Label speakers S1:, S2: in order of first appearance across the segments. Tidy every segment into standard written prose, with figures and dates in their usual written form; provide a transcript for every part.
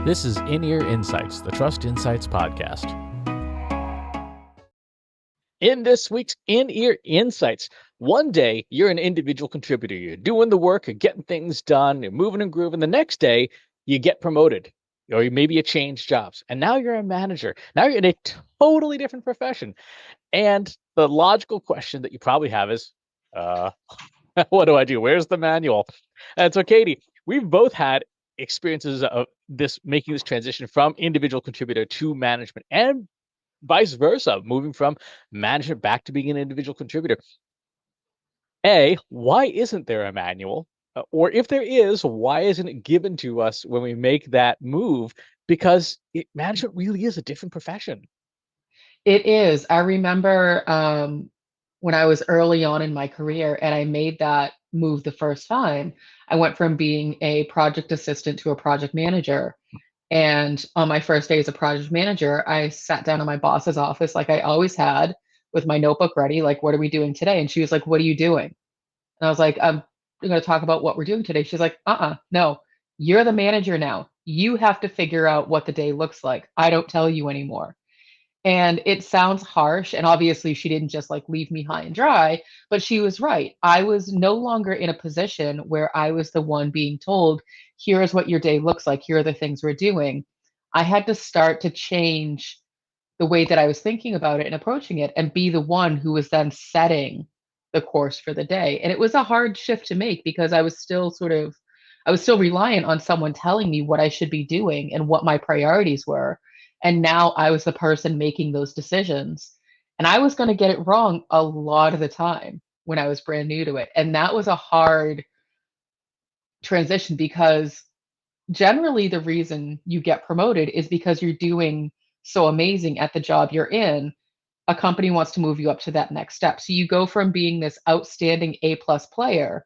S1: This is In-Ear Insights, the Trust Insights podcast. In this week's In-Ear Insights, one day you're an individual contributor. You're doing the work, you're getting things done, you're moving and grooving. The next day, you get promoted, or maybe you change jobs, and now you're a manager. Now you're in a totally different profession. And the logical question that you probably have is, uh, what do I do? Where's the manual? And so, Katie, we've both had experiences of this making this transition from individual contributor to management and vice versa, moving from management back to being an individual contributor. Why isn't there a manual? Or if there is, why isn't it given to us when we make that move? Because management really is a different profession.
S2: It is. I remember when I was early on in my career and I made that move the first time, I went from being a project assistant to a project manager. And on my first day as a project manager, I sat down in my boss's office like I always had with my notebook ready, like, what are we doing today? And she was like, what are you doing? And I was like, I'm going to talk about what we're doing today. She's like, no, you're the manager now. You have to figure out what the day looks like. I don't tell you anymore. And it sounds harsh. And obviously, she didn't just like leave me high and dry, but she was right. I was no longer in a position where I was the one being told, here's what your day looks like. Here are the things we're doing. I had to start to change the way that I was thinking about it and approaching it and be the one who was then setting the course for the day. And it was a hard shift to make because I was still reliant on someone telling me what I should be doing and what my priorities were. And now I was the person making those decisions. And I was going to get it wrong a lot of the time when I was brand new to it. And that was a hard transition because generally the reason you get promoted is because you're doing so amazing at the job you're in. A company wants to move you up to that next step. So you go from being this outstanding A plus player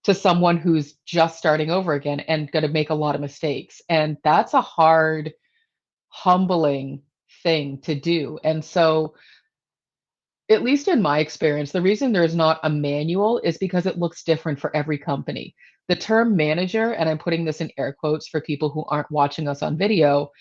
S2: to someone who's just starting over again and going to make a lot of mistakes. And that's a hard, humbling thing to do. And so, at least in my experience, the reason there's not a manual is because it looks different for every company. The term manager, and I'm putting this in air quotes for people who aren't watching us on video,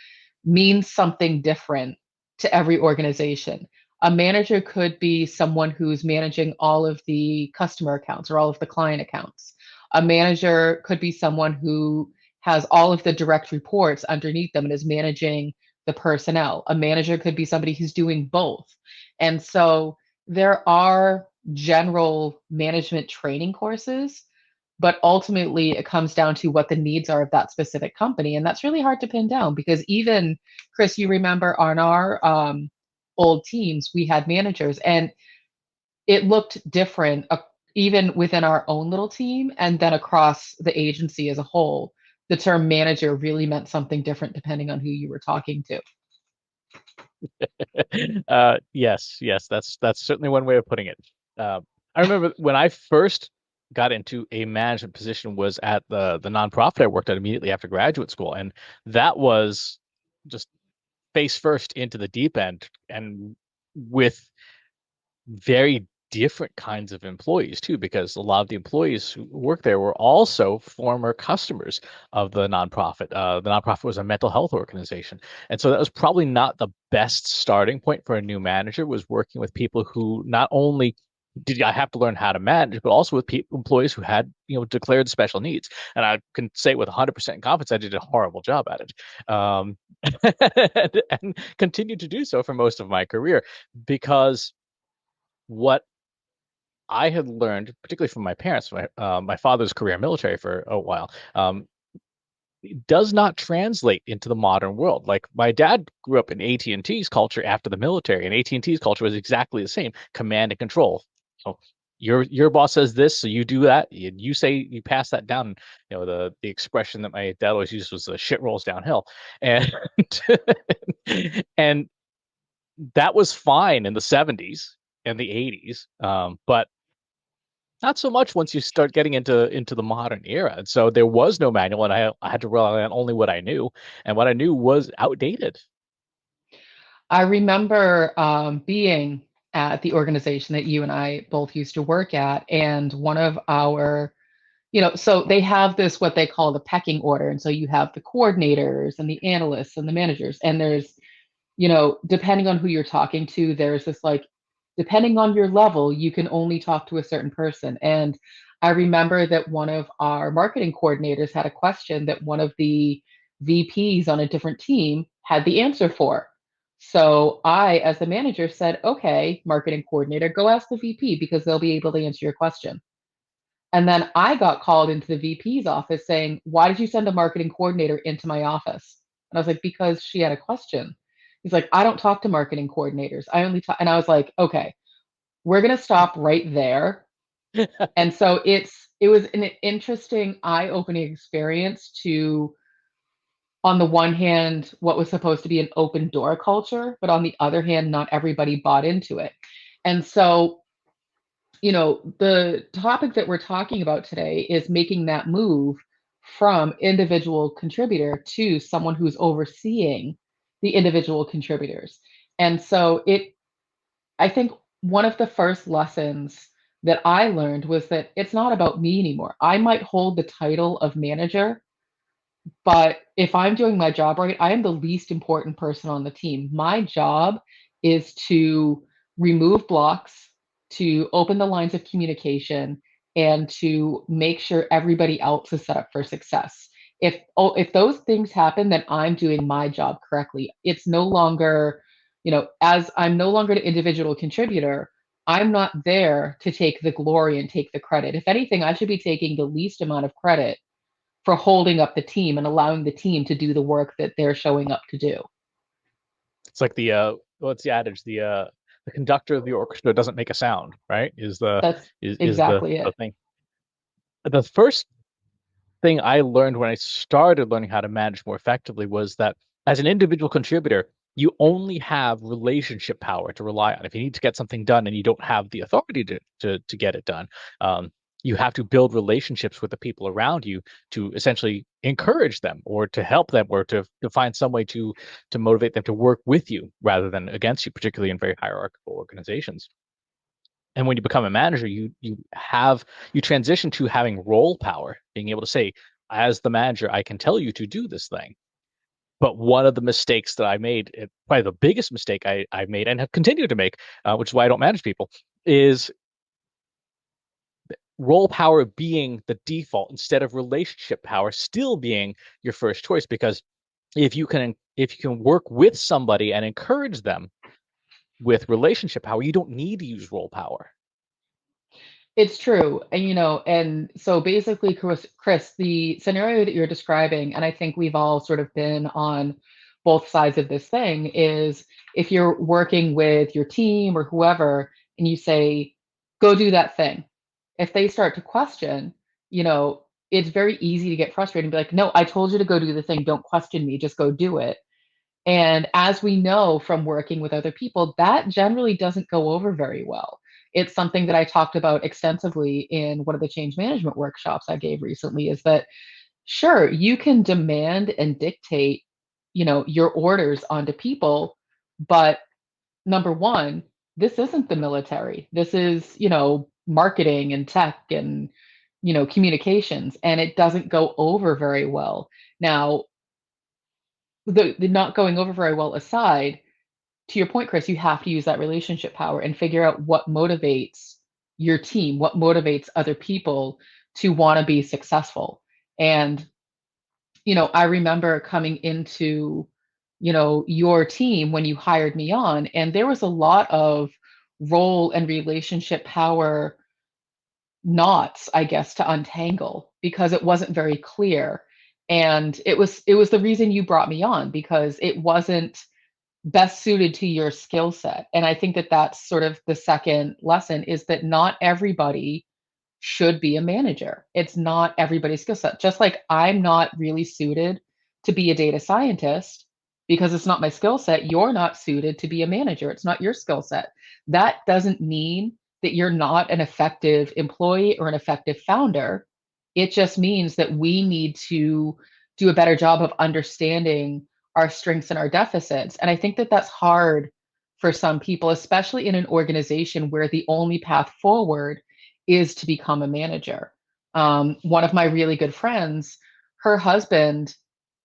S2: means something different to every organization. A manager could be someone who's managing all of the customer accounts or all of the client accounts. A manager could be someone who has all of the direct reports underneath them and is managing the personnel. A manager could be somebody who's doing both. And so there are general management training courses, but ultimately it comes down to what the needs are of that specific company. And that's really hard to pin down because even, Chris, you remember on our old teams, we had managers and it looked different even within our own little team and then across the agency as a whole. The term manager really meant something different depending on who you were talking to.
S1: Yes, that's certainly one way of putting it. Uh, I remember when I first got into a management position was at the nonprofit I worked at immediately after graduate school, and that was just face first into the deep end, and with very different kinds of employees too, because a lot of the employees who work there were also former customers of the nonprofit. The nonprofit was a mental health organization, and so that was probably not the best starting point for a new manager. Was working with people who not only did I have to learn how to manage, but also with employees who had declared special needs. And I can say with 100% confidence, I did a horrible job at it, and continued to do so for most of my career because what I had learned, particularly from my parents, my father's career military for a while, does not translate into the modern world. Like my dad grew up in AT&T's culture after the military, and AT&T's culture was exactly the same: command and control. So your boss says this, so you do that. You say you pass that down. The expression that my dad always used was the shit rolls downhill, and and that was fine in the 70s and the 80s. But not so much once you start getting into the modern era. And so there was no manual, and I had to rely on only what I knew, and what I knew was outdated.
S2: I remember being at the organization that you and I both used to work at, and one of our So they have this what they call the pecking order. And so you have the coordinators and the analysts and the managers. And depending on who you're talking to, there's this like, depending on your level, you can only talk to a certain person. And I remember that one of our marketing coordinators had a question that one of the VPs on a different team had the answer for. So I, as the manager, said, okay, marketing coordinator, go ask the VP because they'll be able to answer your question. And then I got called into the VP's office saying, why did you send a marketing coordinator into my office? And I was like, because she had a question. He's like, I don't talk to marketing coordinators. I only talk. And I was like, okay, we're going to stop right there. And so it was an interesting eye-opening experience to, on the one hand, what was supposed to be an open door culture, but on the other hand, not everybody bought into it. And so the topic that we're talking about today is making that move from individual contributor to someone who's overseeing the individual contributors. And so I think one of the first lessons that I learned was that it's not about me anymore. I might hold the title of manager, but if I'm doing my job right, I am the least important person on the team. My job is to remove blocks, to open the lines of communication, and to make sure everybody else is set up for success. If those things happen, then I'm doing my job correctly. It's no longer, as I'm no longer an individual contributor, I'm not there to take the glory and take the credit. If anything, I should be taking the least amount of credit for holding up the team and allowing the team to do the work that they're showing up to do.
S1: It's like what's the adage? The conductor of the orchestra doesn't make a sound, right?
S2: That's
S1: Is
S2: exactly
S1: the
S2: it.
S1: thing. The first thing I learned when I started learning how to manage more effectively was that as an individual contributor, you only have relationship power to rely on. If you need to get something done and you don't have the authority to get it done, you have to build relationships with the people around you to essentially encourage them or to help them or to find some way to motivate them to work with you rather than against you, particularly in very hierarchical organizations. And when you become a manager, you transition to having role power, being able to say, as the manager, I can tell you to do this thing. But one of the mistakes that I made, probably the biggest mistake I made and have continued to make, which is why I don't manage people, is role power being the default instead of relationship power still being your first choice. Because if you can work with somebody and encourage them with relationship power, you don't need to use role power.
S2: It's true. And so basically, Chris, the scenario that you're describing, and I think we've all sort of been on both sides of this thing, is if you're working with your team or whoever, and you say, go do that thing. If they start to question, you know, it's very easy to get frustrated and be like, no, I told you to go do the thing. Don't question me. Just go do it. And as we know from working with other people, that generally doesn't go over very well. It's something that I talked about extensively in one of the change management workshops I gave recently is that sure, you can demand and dictate, your orders onto people, but number one, this isn't the military. This is, marketing and tech and, communications, and it doesn't go over very well. Now, the not going over very well aside, to your point, Chris, you have to use that relationship power and figure out what motivates your team, what motivates other people to want to be successful. And, I remember coming into, your team when you hired me on, and there was a lot of role and relationship power knots, I guess, to untangle because it wasn't very clear. And it was the reason you brought me on because it wasn't best suited to your skill set. And I think that that's sort of the second lesson is that not everybody should be a manager. It's not everybody's skill set. Just like I'm not really suited to be a data scientist because it's not my skill set, you're not suited to be a manager. It's not your skill set. That doesn't mean that you're not an effective employee or an effective founder. It just means that we need to do a better job of understanding our strengths and our deficits. And I think that that's hard for some people, especially in an organization where the only path forward is to become a manager. One of my really good friends, her husband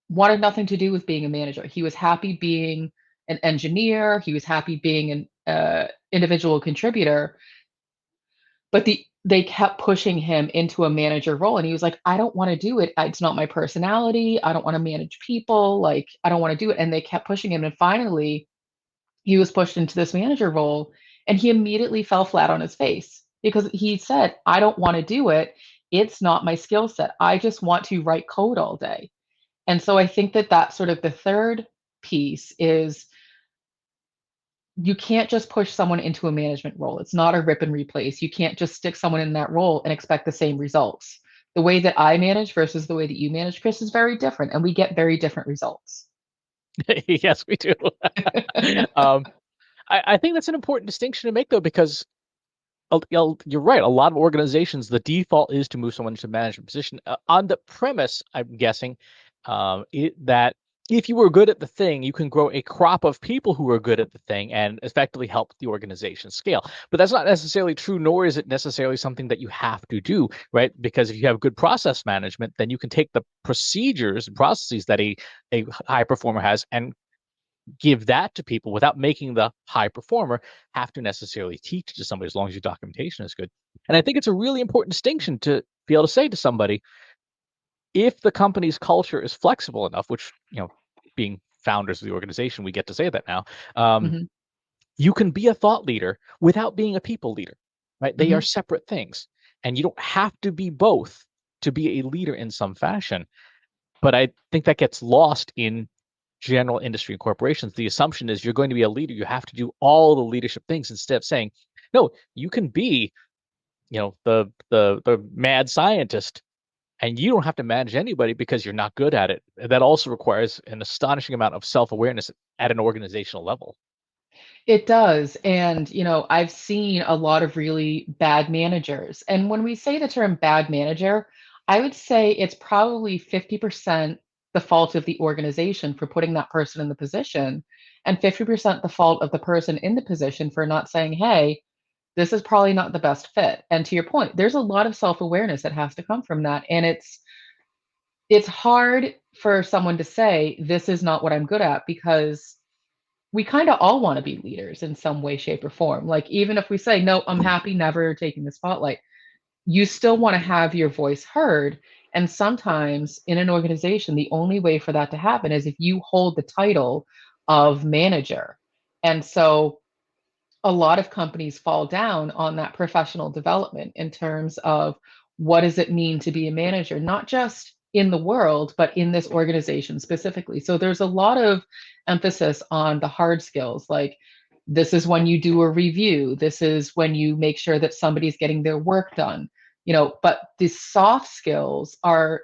S2: wanted nothing to do with being a manager. He was happy being an engineer. He was happy being an individual contributor, but they kept pushing him into a manager role, and he was like, I don't want to do it. It's not my personality. I don't want to manage people. Like, I don't want to do it. And they kept pushing him, and finally he was pushed into this manager role, and he immediately fell flat on his face because he said, I don't want to do it. It's not my skill set. I just want to write code all day. And so I think that that's sort of the third piece is you can't just push someone into a management role. It's not a rip and replace. You can't just stick someone in that role and expect the same results. The way that I manage versus the way that you manage, Chris, is very different, and we get very different results.
S1: Yes, we do. um, I think that's an important distinction to make, though, because you're right. A lot of organizations, the default is to move someone into a management position on the premise, I'm guessing, that if you were good at the thing, you can grow a crop of people who are good at the thing and effectively help the organization scale. But that's not necessarily true, nor is it necessarily something that you have to do, right? Because if you have good process management, then you can take the procedures and processes that a high performer has and give that to people without making the high performer have to necessarily teach to somebody as long as your documentation is good. And I think it's a really important distinction to be able to say to somebody, if the company's culture is flexible enough, which, being founders of the organization, we get to say that now, um,
S2: Hmm.
S1: you can be a thought leader without being a people leader, right? They are
S2: Hmm.
S1: separate things. And you don't have to be both to be a leader in some fashion. But I think that gets lost in general industry and corporations. The assumption is you're going to be a leader. You have to do all the leadership things instead of saying, no, you can be, the mad scientist and you don't have to manage anybody because you're not good at it. That also requires an astonishing amount of self-awareness at an organizational level.
S2: It does. And, I've seen a lot of really bad managers. And when we say the term bad manager, I would say it's probably 50% the fault of the organization for putting that person in the position, and 50% the fault of the person in the position for not saying, hey, this is probably not the best fit. And to your point, there's a lot of self-awareness that has to come from that. And it's hard for someone to say, this is not what I'm good at, because we kind of all want to be leaders in some way, shape, or form. Like, even if we say, no, I'm happy never taking the spotlight, you still want to have your voice heard. And sometimes in an organization, the only way for that to happen is if you hold the title of manager. And so a lot of companies fall down on that professional development in terms of what does it mean to be a manager, not just in the world, but in this organization specifically. So there's a lot of emphasis on the hard skills, like this is when you do a review, this is when you make sure that somebody's getting their work done, but the soft skills are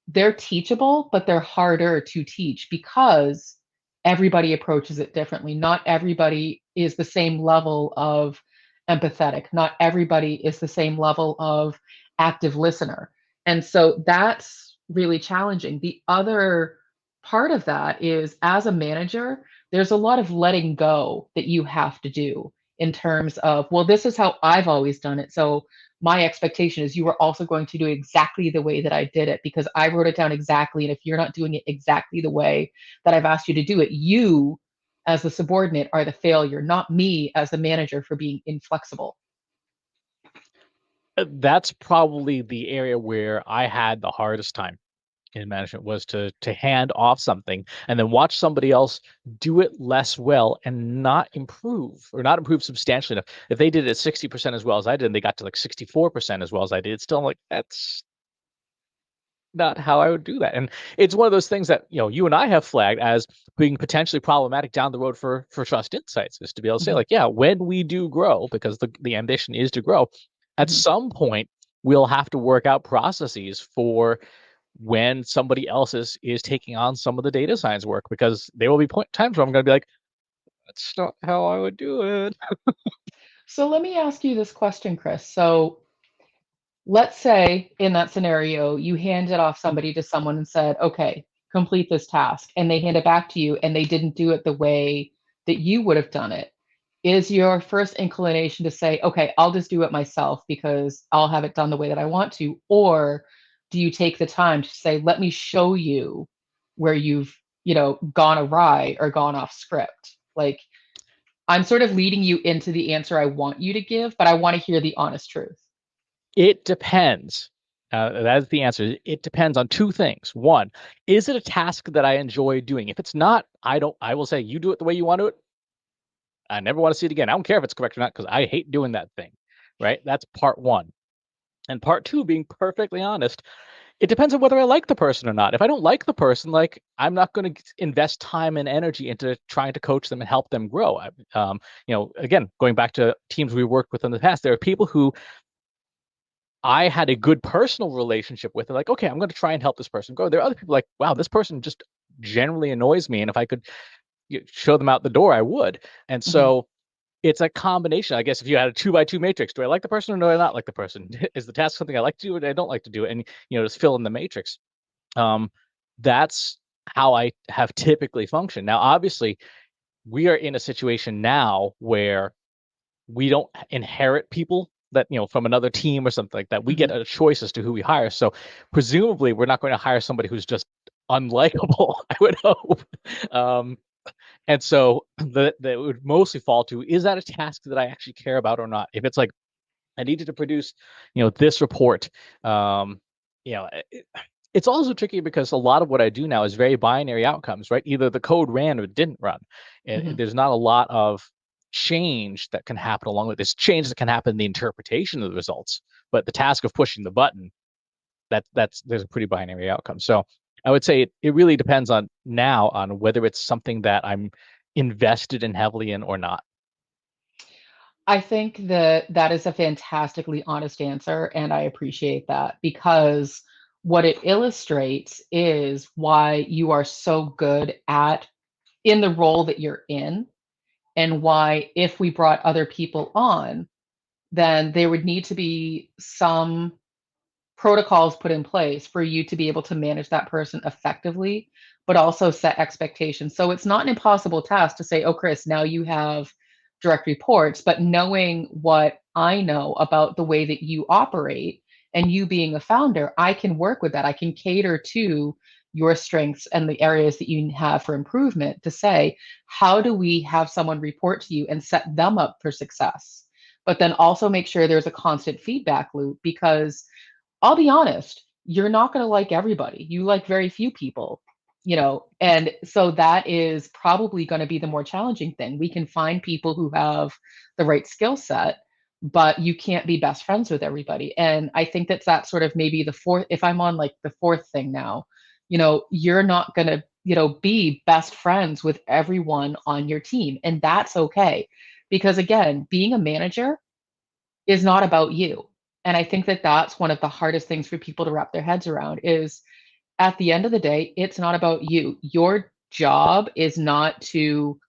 S2: they're teachable, but they're harder to teach because everybody approaches it differently. Not everybody is the same level of empathetic. Not everybody is the same level of active listener. And so that's really challenging. The other part of that is as a manager, there's a lot of letting go that you have to do in terms of, well, this is how I've always done it. So my expectation is you are also going to do exactly the way that I did it because I wrote it down exactly. And if you're not doing it exactly the way that I've asked you to do it, you as the subordinate are the failure, not me as the manager for being inflexible.
S1: That's probably the area where I had the hardest time in management was to hand off something and then watch somebody else do it less well and not improve or not improve substantially enough. If they did it 60% as well as I did and they got to like 64% as well as I did, it's still like that's not how I would do that. And it's one of those things that, you and I have flagged as being potentially problematic down the road for Trust Insights is to be able to say
S2: Mhm,
S1: like, yeah, when we do grow, because the ambition is to grow, at
S2: mhm.
S1: some point we'll have to work out processes for when somebody else is taking on some of the data science work because there will be times where I'm going to be like, that's not how I would do it.
S2: So let me ask you this question, Chris. So let's say in that scenario, you handed off somebody to someone and said, okay, complete this task. And they hand it back to you and they didn't do it the way that you would have done it. is your first inclination to say, okay, I'll just do it myself because I'll have it done the way that I want to? Or do you take the time to say, let me show you where you've, gone awry or gone off script? Like, I'm sort of leading you into the answer I want you to give, but I want to hear the honest truth.
S1: It depends. That's the answer. It depends on two things. One, is it a task that I enjoy doing? If it's not, I will say, you do it the way you want to do it. I never want to see it again. I don't care if it's correct or not because I hate doing that thing. Right? That's part one. And part two, being perfectly honest, it depends on whether I like the person or not. If I don't like the person, like I'm not going to invest time and energy into trying to coach them and help them grow. Again, going back to teams we worked with in the past, there are people who I had a good personal relationship with. They're like, okay, I'm going to try and help this person grow. There are other people like, wow, this person just generally annoys me, and if I could show them out the door, I would. And
S2: Mhm.
S1: so it's a combination. I guess if you had a 2 by 2 matrix, do I like the person or do I not like the person? Is the task something I like to do or I don't like to do? And just fill in the matrix. Um, that's how I have typically functioned. Now, obviously, we are in a situation now where we don't inherit people that from another team or something like that. We get
S2: Mhm.
S1: a choice as to who we hire. So presumably, we're not going to hire somebody who's just unlikable. I would hope. Um, and so that would mostly fall to, is that a task that I actually care about or not? If it's like I needed to produce, this report. Um, you know, it, it's also tricky because a lot of what I do now is very binary outcomes, right? Either the code ran or it didn't run. And
S2: Mhm.
S1: there's not a lot of change that can happen along with this change that can happen in the interpretation of the results. But the task of pushing the button, that's there's a pretty binary outcome. So I would say it really depends on now on whether it's something that I'm invested in heavily in or not.
S2: I think that that is a fantastically honest answer, and I appreciate that because what it illustrates is why you are so good at in the role that you're in, and why if we brought other people on, then there would need to be some protocols put in place for you to be able to manage that person effectively, but also set expectations. So it's not an impossible task to say, oh, Chris, now you have direct reports, but knowing what I know about the way that you operate and you being a founder, I can work with that. I can cater to your strengths and the areas that you have for improvement to say, how do we have someone report to you and set them up for success? But then also make sure there's a constant feedback loop because I'll be honest, you're not going to like everybody. You like very few people, and so that is probably going to be the more challenging thing. We can find people who have the right skill set, but you can't be best friends with everybody. And I think that's sort of maybe the fourth, if I'm on like the fourth thing now, you're not going to, be best friends with everyone on your team. And that's okay. Because again, being a manager, is not about you. And I think that that's one of the hardest things for people to wrap their heads around is at the end of the day, it's not about you. Your job is not to,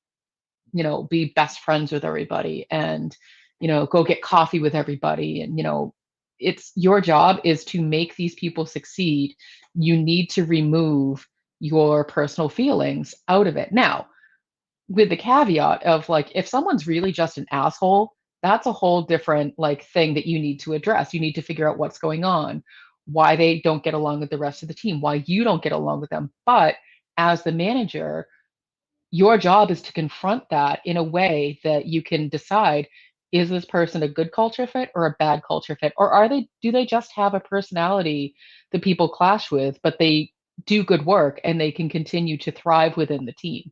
S2: be best friends with everybody and, go get coffee with everybody. And, it's your job is to make these people succeed. You need to remove your personal feelings out of it. Now, with the caveat of like if someone's really just an asshole, that's a whole different like thing that you need to address. You need to figure out what's going on, why they don't get along with the rest of the team, why you don't get along with them. But as the manager, your job is to confront that in a way that you can decide, is this person a good culture fit or a bad culture fit, or do they just have a personality that people clash with, but they do good work and they can continue to thrive within the team?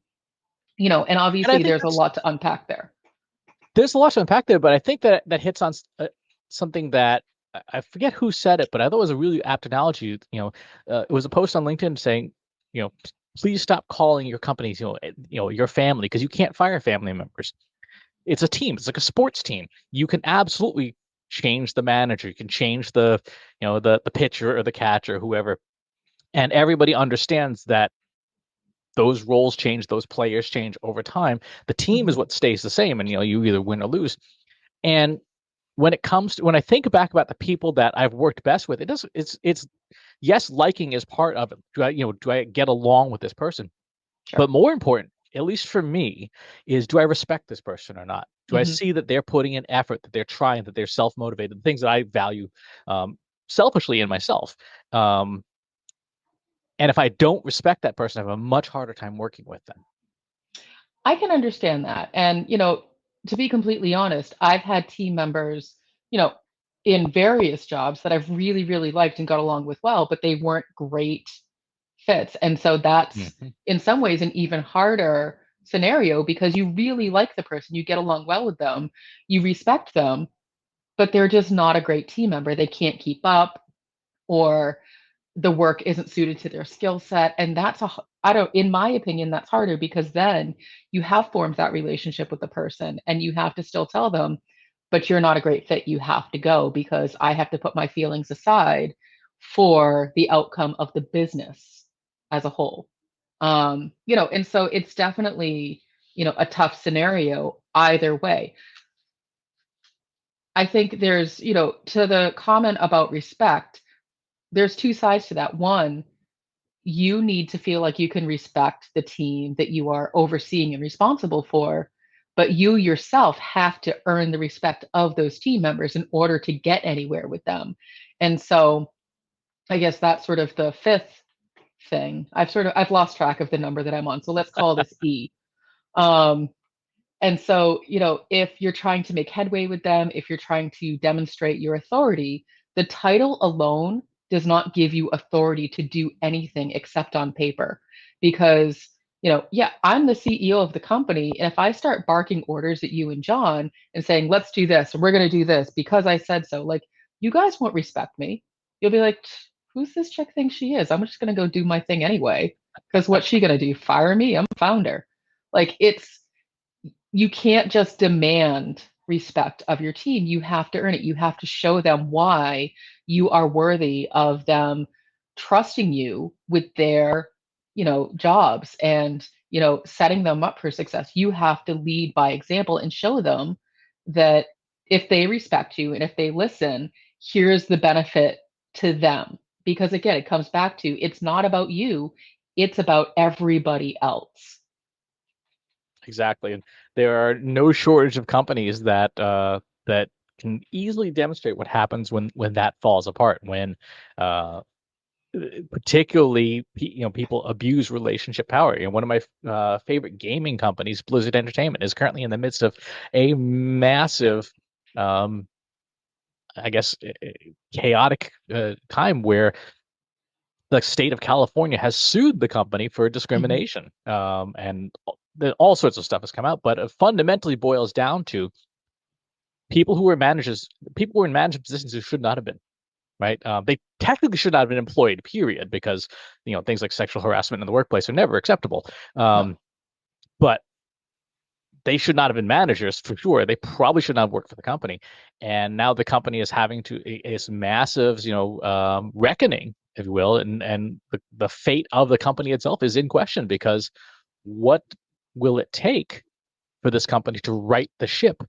S2: And
S1: And I
S2: obviously
S1: think
S2: there's a
S1: that's
S2: lot to unpack there.
S1: there's a lot to unpack there, but I think that hits on something that I forget who said it, but I thought was a really apt analogy. It was a post on LinkedIn saying, please stop calling your companies, your family, because you can't fire family members. It's a team. It's like a sports team. You can absolutely change the manager. You can change the pitcher or the catcher or whoever, and everybody understands that those roles change, those players change over time. The team is
S2: Mhm.
S1: what stays the same, and you either win or lose. And when I think back about the people that I've worked best with, it's yes, liking is part of it. Do I get along with this person?
S2: Sure.
S1: But more important, at least for me, is do I respect this person or not? Do I
S2: Hmm.
S1: see that they're putting in effort, that they're trying, that they're self-motivated, the things that I value selfishly in myself? Um, and if I don't respect that person, I have a much harder time working with them.
S2: I can understand that. And, to be completely honest, I've had team members, you know, in various jobs that I've really, really liked and got along with well, but they weren't great fits. And so that's
S1: Mhm.
S2: in some ways an even harder scenario because you really like the person, you get along well with them, you respect them, but they're just not a great team member. They can't keep up, or the work isn't suited to their skill set. And that's I don't, in my opinion, that's harder because then you have formed that relationship with the person and you have to still tell them, but you're not a great fit. You have to go because I have to put my feelings aside for the outcome of the business as a whole. And so it's definitely, a tough scenario either way. I think there's, to the comment about respect, there's two sides to that. One, you need to feel like you can respect the team that you are overseeing and responsible for, but you yourself have to earn the respect of those team members in order to get anywhere with them. And so I guess that's sort of the fifth thing. I've lost track of the number that I'm on. So let's call this E. Um, and so, if you're trying to make headway with them, if you're trying to demonstrate your authority, the title alone does not give you authority to do anything except on paper. Because, yeah, I'm the CEO of the company. And if I start barking orders at you and John and saying, let's do this, and we're going to do this because I said so, like, you guys won't respect me. You'll be like, who's this chick think she is? I'm just going to go do my thing anyway. Because what's she going to do? Fire me? I'm founder. Like, you can't just demand respect of your team. You have to earn it. You have to show them why you are worthy of them trusting you with their, jobs and, setting them up for success. You have to lead by example and show them that if they respect you and if they listen, here's the benefit to them. Because again, it comes back to it's not about you, it's about everybody else.
S1: Exactly. And there are no shortage of companies that can easily demonstrate what happens when that falls apart, when uh, particularly people abuse relationship power. One of my favorite gaming companies, Blizzard Entertainment, is currently in the midst of a massive, um, I guess, chaotic time where the state of California has sued the company for
S2: Mhm,
S1: discrimination, and all sorts of stuff has come out. But it fundamentally boils down to people who were managers, people who were in management positions who should not have been. Right? They technically should not have been employed, period, because things like sexual harassment in the workplace are never acceptable.
S2: no.
S1: But they should not have been managers for sure. They probably should not have worked for the company. And now the company is having to this massive, reckoning, if you will, and the fate of the company itself is in question because what will it take for this company to right the ship?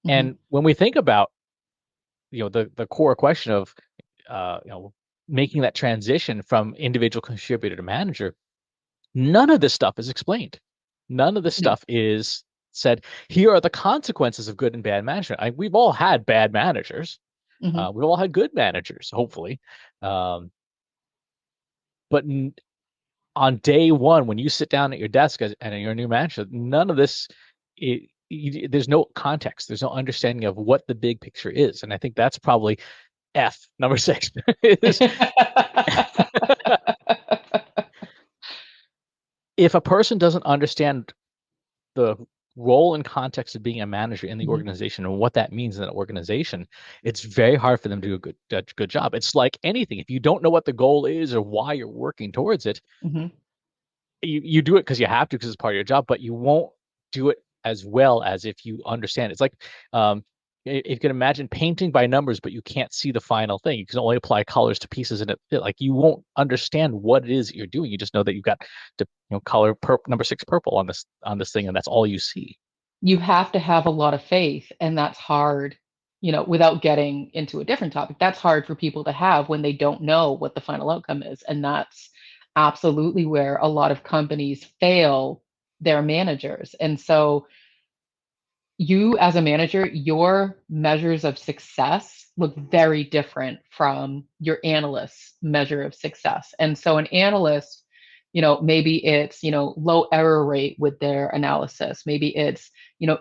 S2: Mhm,
S1: And when we think about the core question of making that transition from individual contributor to manager, none of this stuff is explained. None of this
S2: no.
S1: stuff is said. Here are the consequences of good and bad management. We've all had bad managers.
S2: Mhm,
S1: We've all had good managers, hopefully. But on day one, when you sit down at your desk and you're a new manager, none of this, there's no context. There's no understanding of what the big picture is. And I think that's probably F, number six, is if a person doesn't understand the role and context of being a manager in the
S2: Mhm,
S1: organization and what that means in an organization, it's very hard for them to do a good job. It's like anything. If you don't know what the goal is or why you're working towards it,
S2: mhm,
S1: you do it because you have to because it's part of your job, but you won't do it as well as if you understand. It's like if you can imagine painting by numbers, but you can't see the final thing. You can only apply colors to pieces, and like you won't understand what it is you're doing. You just know that you've got to color number six purple on this thing, and that's all you see.
S2: You have to have a lot of faith, and that's hard, without getting into a different topic. That's hard for people to have when they don't know what the final outcome is. And that's absolutely where a lot of companies fail their managers. And so you as a manager, your measures of success look very different from your analyst's measure of success. And so an analyst, maybe it's, low error rate with their analysis. Maybe it's,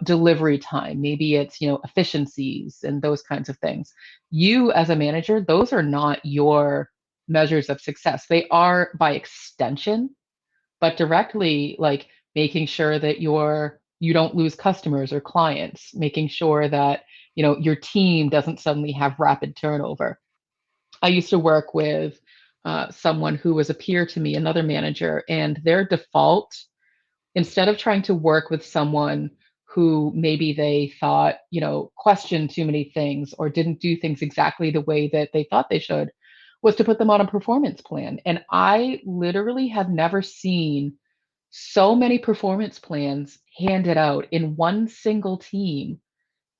S2: delivery time. Maybe it's, efficiencies and those kinds of things. You as a manager, those are not your measures of success. They are by extension, but directly like making sure that you don't lose customers or clients, making sure that your team doesn't suddenly have rapid turnover. I used to work with someone who was a peer to me, another manager, and their default, instead of trying to work with someone who maybe they thought questioned too many things or didn't do things exactly the way that they thought they should, was to put them on a performance plan. And I literally have never seen so many performance plans handed out in one single team.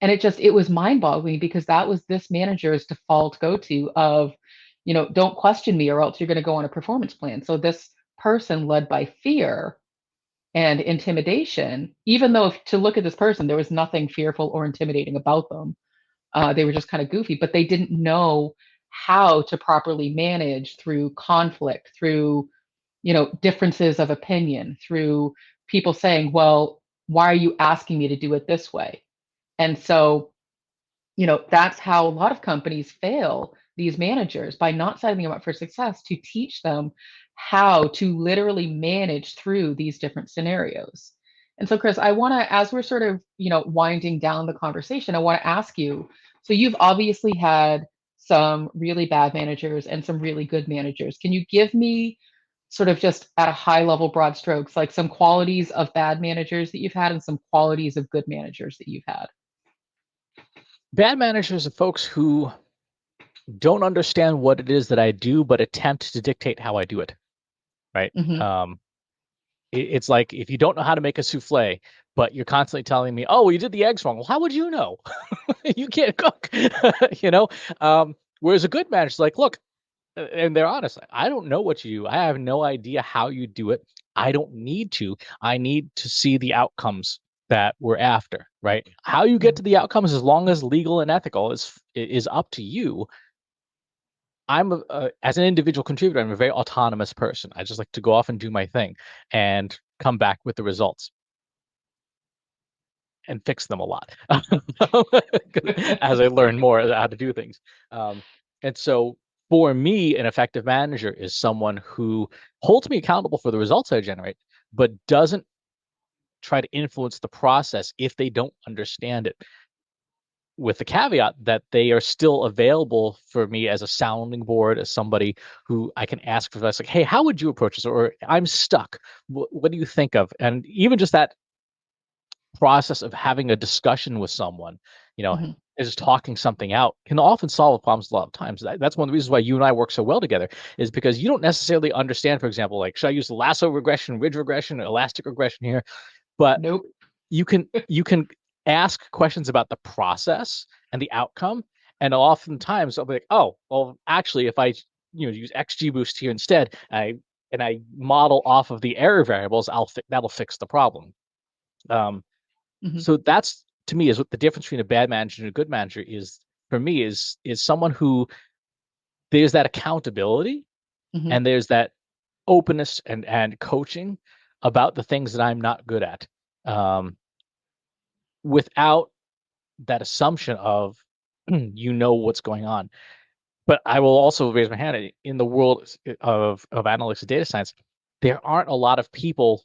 S2: And it was mind boggling because that was this manager's default go to of, don't question me or else you're going to go on a performance plan. So this person led by fear and intimidation, even though to look at this person, there was nothing fearful or intimidating about them. They were just kind of goofy, but they didn't know how to properly manage through conflict, through differences of opinion, through people saying, well, why are you asking me to do it this way? And so that's how a lot of companies fail these managers, by not setting them up for success, to teach them how to literally manage through these different scenarios. And so, Chris, I want to, as we're sort of, winding down the conversation, I want to ask you, so you've obviously had some really bad managers and some really good managers. Can you give me sort of just at a high level, broad strokes, like some qualities of bad managers that you've had and some qualities of good managers that you've had?
S1: Bad managers are folks who don't understand what it is that I do, but attempt to dictate how I do it. Right.
S2: Hmm.
S1: It's like if you don't know how to make a souffle, but you're constantly telling me, "Oh, well, you did the eggs wrong." Well, how would you know? You can't cook, you know. Whereas a good manager's like, "Look," and they're honest. I don't know what you do. I have no idea how you do it. I don't need to. I need to see the outcomes that we're after. Right? How you get
S2: Hmm.
S1: to the outcomes, as long as legal and ethical, is up to you. As an individual contributor, I'm a very autonomous person. I just like to go off and do my thing and come back with the results and fix them a lot as I learn more how to do things. Um, and so for me, an effective manager is someone who holds me accountable for the results I generate, but doesn't try to influence the process if they don't understand it, with the caveat that they are still available for me as a sounding board, as somebody who I can ask for advice, like, hey, how would you approach this? Or I'm stuck. What do you think of? And even just that process of having a discussion with someone, you know,
S2: Hmm.
S1: is talking something out, can often solve problems a lot of times. That's one of the reasons why you and I work so well together, is because you don't necessarily understand, for example, like, should I use lasso regression, ridge regression, elastic regression here? But
S2: Nope.
S1: you can ask questions about the process and the outcome, and oftentimes I'll be like, oh, well, actually, if I use XGBoost here instead, I model off of the error variables, that'll fix the problem. Um,
S2: Hmm.
S1: so that's, to me, is what the difference between a bad manager and a good manager is. For me, is someone who, there's that accountability
S2: Hmm.
S1: and there's that openness and coaching about the things that I'm not good at, without that assumption of what's going on. But I will also raise my hand, in the world of analytics and data science, there aren't a lot of people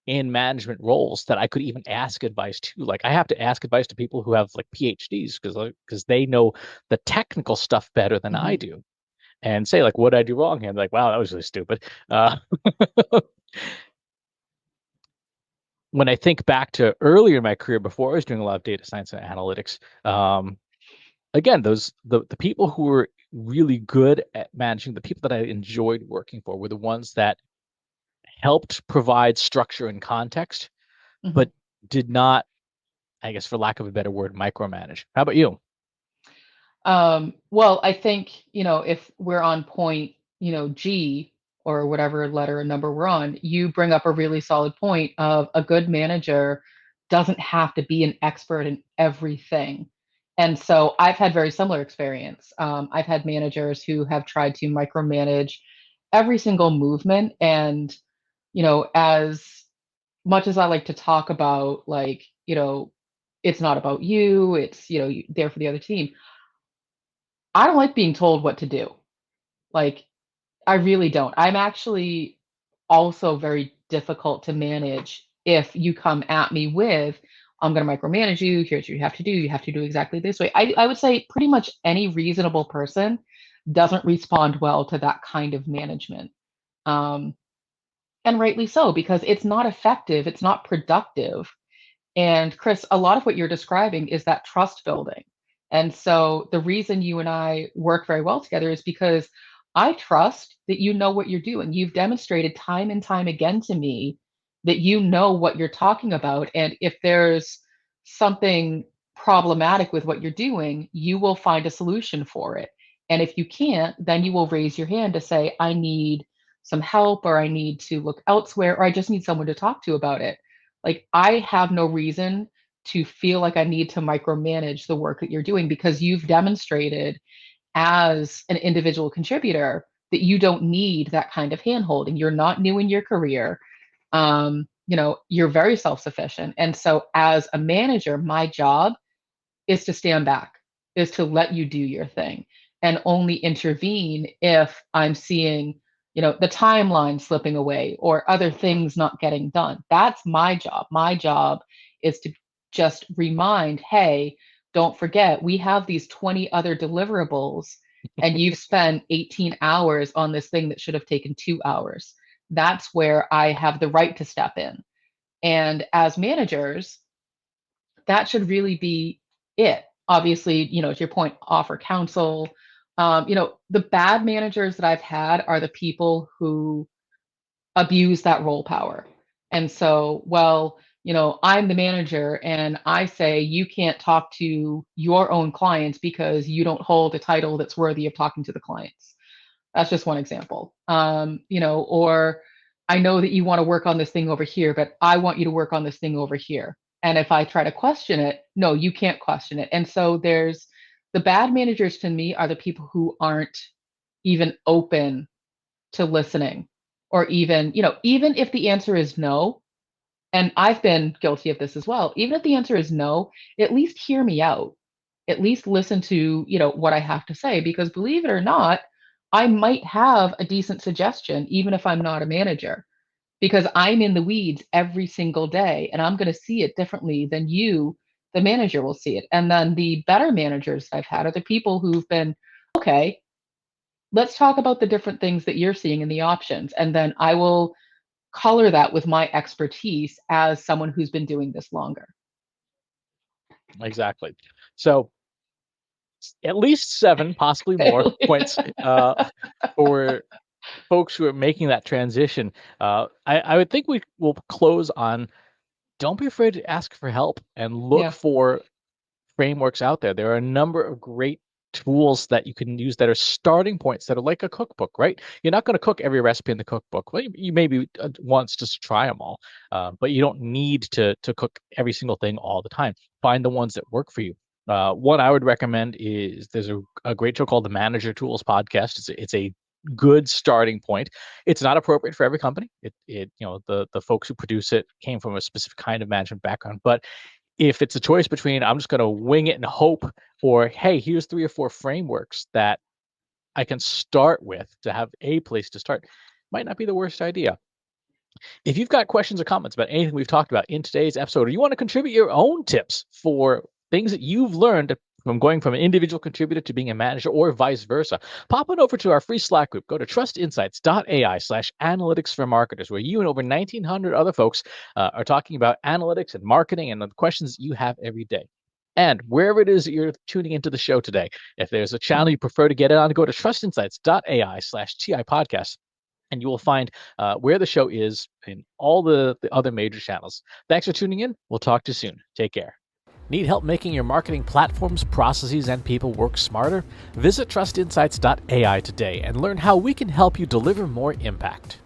S1: in management roles that I could even ask advice to. Like, I have to ask advice to people who have like PhDs, because they know the technical stuff better than I
S2: Hmm.
S1: do, and say like, what did I do wrong here? And like, wow, that was really stupid. When I think back to earlier in my career, before I was doing a lot of data science and analytics, again, the people who were really good at managing, the people that I enjoyed working for, were the ones that helped provide structure and context,
S2: Hmm.
S1: but did not, I guess, for lack of a better word, micromanage. How about you?
S2: Well, I think, if we're on point, G, or whatever letter or number we're on, you bring up a really solid point of a good manager doesn't have to be an expert in everything. And so I've had very similar experience. I've had managers who have tried to micromanage every single movement. And, as much as I like to talk about, like, it's not about you, it's, there for the other team, I don't like being told what to do. Like, I really don't. I'm actually also very difficult to manage if you come at me with, I'm going to micromanage you. Here's what you have to do. You have to do exactly this way. I would say pretty much any reasonable person doesn't respond well to that kind of management. Um, and rightly so, because it's not effective, it's not productive. And Chris, a lot of what you're describing is that trust building. And so the reason you and I work very well together is because I trust that you know what you're doing. You've demonstrated time and time again to me that you know what you're talking about. And if there's something problematic with what you're doing, you will find a solution for it. And if you can't, then you will raise your hand to say, I need some help, or I need to look elsewhere, or I just need someone to talk to about it. Like, I have no reason to feel like I need to micromanage the work that you're doing, because you've demonstrated as an individual contributor that you don't need that kind of handholding. You're not new in your career. You're very self-sufficient. And so as a manager, my job is to stand back, is to let you do your thing and only intervene if I'm seeing, the timeline slipping away or other things not getting done. That's my job. My job is to just remind, hey, don't forget, we have these 20 other deliverables, and you've spent 18 hours on this thing that should have taken 2 hours. That's where I have the right to step in. And as managers, that should really be it. Obviously, to your point, offer counsel. The bad managers that I've had are the people who abuse that role power. And so, well, I'm the manager and I say you can't talk to your own clients because you don't hold a title that's worthy of talking to the clients. That's just one example. Or I know that you want to work on this thing over here, but I want you to work on this thing over here. And if I try to question it, no, you can't question it. And so there's the bad managers to me are the people who aren't even open to listening, or even if the answer is no, and I've been guilty of this as well, even if the answer is no, at least hear me out. At least listen to, what I have to say, because believe it or not, I might have a decent suggestion even if I'm not a manager, because I'm in the weeds every single day and I'm going to see it differently than you, the manager, will see it. And then the better managers I've had are the people who've been, okay, let's talk about the different things that you're seeing in the options. And then I will color that with my expertise as someone who's been doing this longer.
S1: Exactly. So at least seven, possibly more points for folks who are making that transition. I would think we will close on, don't be afraid to ask for help and look
S2: Yeah.
S1: for frameworks out there. There are a number of great tools that you can use that are starting points that are like a cookbook, right? You're not going to cook every recipe in the cookbook. Well, you maybe once just to try them all, but you don't need to cook every single thing all the time. Find the ones that work for you. One I would recommend is there's a great show called the Manager Tools Podcast. It's a good starting point. It's not appropriate for every company. The folks who produce it came from a specific kind of management background, but if it's a choice between I'm just going to wing it and hope, or hey, here's three or four frameworks that I can start with to have a place to start, might not be the worst idea. If you've got questions or comments about anything we've talked about in today's episode, or you want to contribute your own tips for things that you've learned from going from an individual contributor to being a manager, or vice versa, pop on over to our free Slack group. Go to trustinsights.ai/analytics for marketers, where you and over 1,900 other folks are talking about analytics and marketing and the questions that you have every day. And wherever it is that you're tuning into the show today, if there's a channel you prefer to get it on, go to trustinsights.ai/TI podcast, and you will find where the show is in all the other major channels. Thanks for tuning in. We'll talk to you soon. Take care. Need help making your marketing platforms, processes, and people work smarter? Visit trustinsights.ai today and learn how we can help you deliver more impact.